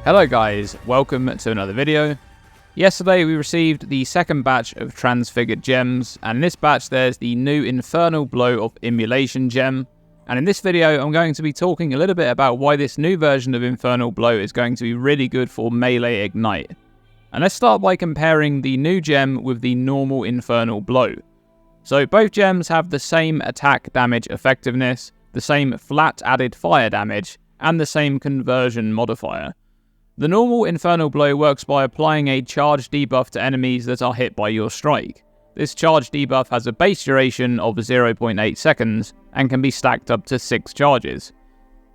Hello guys, welcome to another video. Yesterday we received the second batch of transfigured gems, and in this batch there's the new Infernal Blow of Immolation gem. And in this video I'm going to be talking a little bit about why this new version of Infernal Blow is going to be really good for melee ignite. And let's start by comparing the new gem with the normal Infernal Blow. So both gems have the same attack damage effectiveness, the same flat added fire damage, and the same conversion modifier. The normal Infernal Blow works by applying a charge debuff to enemies that are hit by your strike. This charge debuff has a base duration of 0.8 seconds and can be stacked up to 6 charges.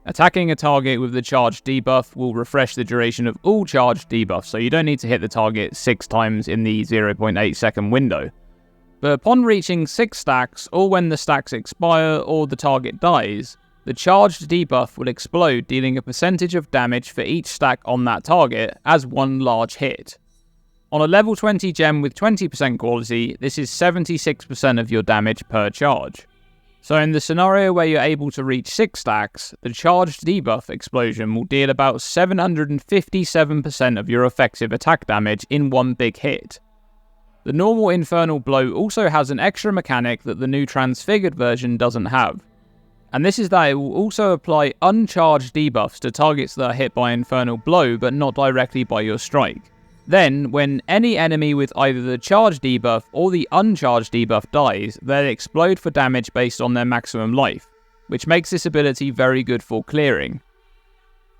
Attacking a target with the charge debuff will refresh the duration of all charge debuffs, so you don't need to hit the target 6 times in the 0.8 second window. But upon reaching 6 stacks, or when the stacks expire or the target dies, the charged debuff will explode, dealing a percentage of damage for each stack on that target as one large hit. On a level 20 gem with 20% quality, this is 76% of your damage per charge. So in the scenario where you're able to reach 6 stacks, the charged debuff explosion will deal about 757% of your effective attack damage in one big hit. The normal Infernal Blow also has an extra mechanic that the new transfigured version doesn't have. And this is that it will also apply uncharged debuffs to targets that are hit by Infernal Blow but not directly by your strike. Then, when any enemy with either the charged debuff or the uncharged debuff dies, they'll explode for damage based on their maximum life, which makes this ability very good for clearing.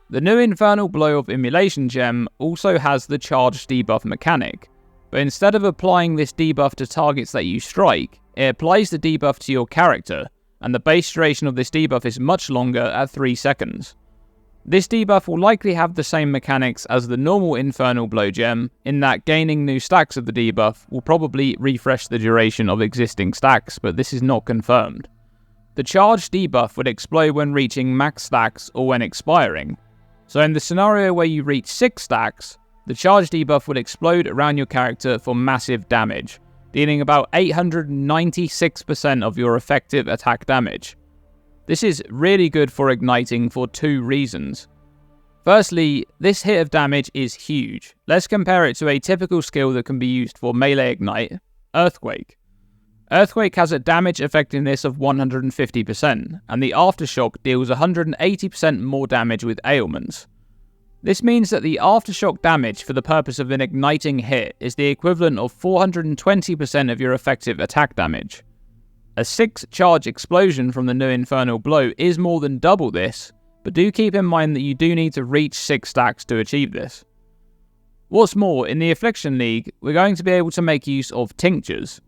The new Infernal Blow of Immolation gem also has the charged debuff mechanic, but instead of applying this debuff to targets that you strike, it applies the debuff to your character, and the base duration of this debuff is much longer at 3 seconds. This debuff will likely have the same mechanics as the normal Infernal Blow gem, in that gaining new stacks of the debuff will probably refresh the duration of existing stacks, but this is not confirmed. The charged debuff would explode when reaching max stacks or when expiring. So in the scenario where you reach 6 stacks, the charged debuff would explode around your character for massive damage, dealing about 896% of your effective attack damage. This is really good for igniting for 2 reasons. Firstly, this hit of damage is huge. Let's compare it to a typical skill that can be used for melee ignite, Earthquake. Earthquake has a damage effectiveness of 150%, and the Aftershock deals 180% more damage with ailments. This means that the Aftershock damage for the purpose of an igniting hit is the equivalent of 420% of your effective attack damage. A 6 charge explosion from the new Infernal Blow is more than double this, but do keep in mind that you do need to reach 6 stacks to achieve this. What's more, in the Affliction League, we're going to be able to make use of tinctures.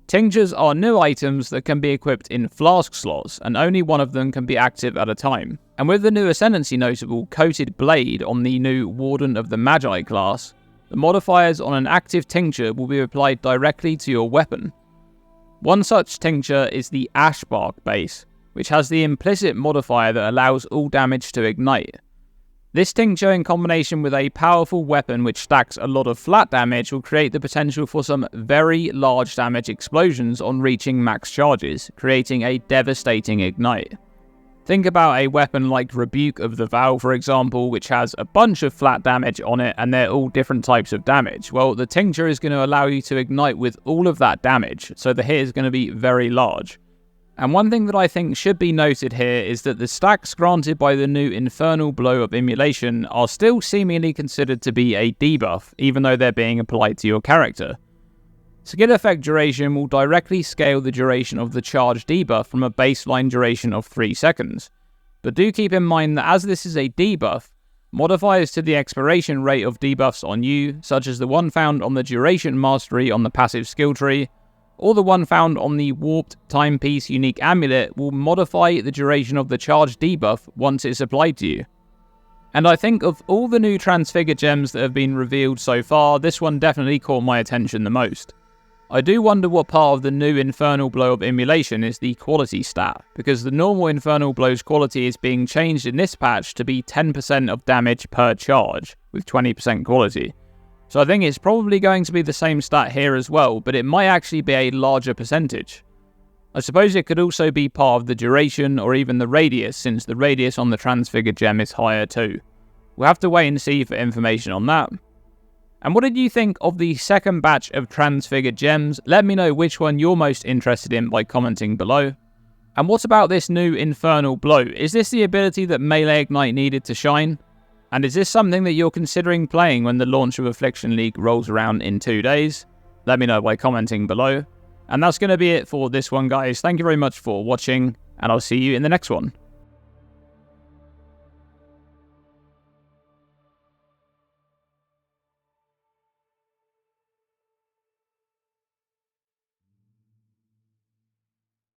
Tinctures are new items that can be equipped in flask slots, and only one of them can be active at a time. And with the new Ascendancy notable Coated Blade on the new Warden of the Magi class, the modifiers on an active tincture will be applied directly to your weapon. One such tincture is the Ashbark base, which has the implicit modifier that allows all damage to ignite. This tincture in combination with a powerful weapon which stacks a lot of flat damage will create the potential for some very large damage explosions on reaching max charges, creating a devastating ignite. Think about a weapon like Rebuke of the Vow, for example, which has a bunch of flat damage on it and they're all different types of damage. Well, the tincture is going to allow you to ignite with all of that damage, so the hit is going to be very large. And one thing that I think should be noted here is that the stacks granted by the new Infernal Blow of Immolation are still seemingly considered to be a debuff, even though they're being applied to your character. Skill effect duration will directly scale the duration of the charge debuff from a baseline duration of 3 seconds. But do keep in mind that as this is a debuff, modifiers to the expiration rate of debuffs on you, such as the one found on the Duration Mastery on the passive skill tree, or the one found on the Warped Timepiece unique amulet, will modify the duration of the charge debuff once it's applied to you. And I think of all the new transfigured gems that have been revealed so far, this one definitely caught my attention the most. I do wonder what part of the new Infernal Blow of Immolation is the quality stat, because the normal Infernal Blow's quality is being changed in this patch to be 10% of damage per charge, with 20% quality. So I think it's probably going to be the same stat here as well, but it might actually be a larger percentage. I suppose it could also be part of the duration or even the radius, since the radius on the transfigured gem is higher too. we'll have to wait and see for information on that. And what did you think of the second batch of transfigured gems? Let me know which one you're most interested in by commenting below. And what about this new Infernal Blow? Is this the ability that Melee Ignite needed to shine? And is this something that you're considering playing when the launch of Affliction League rolls around in 2 days? Let me know by commenting below. And that's going to be it for this one, guys. Thank you very much for watching, and I'll see you in the next one.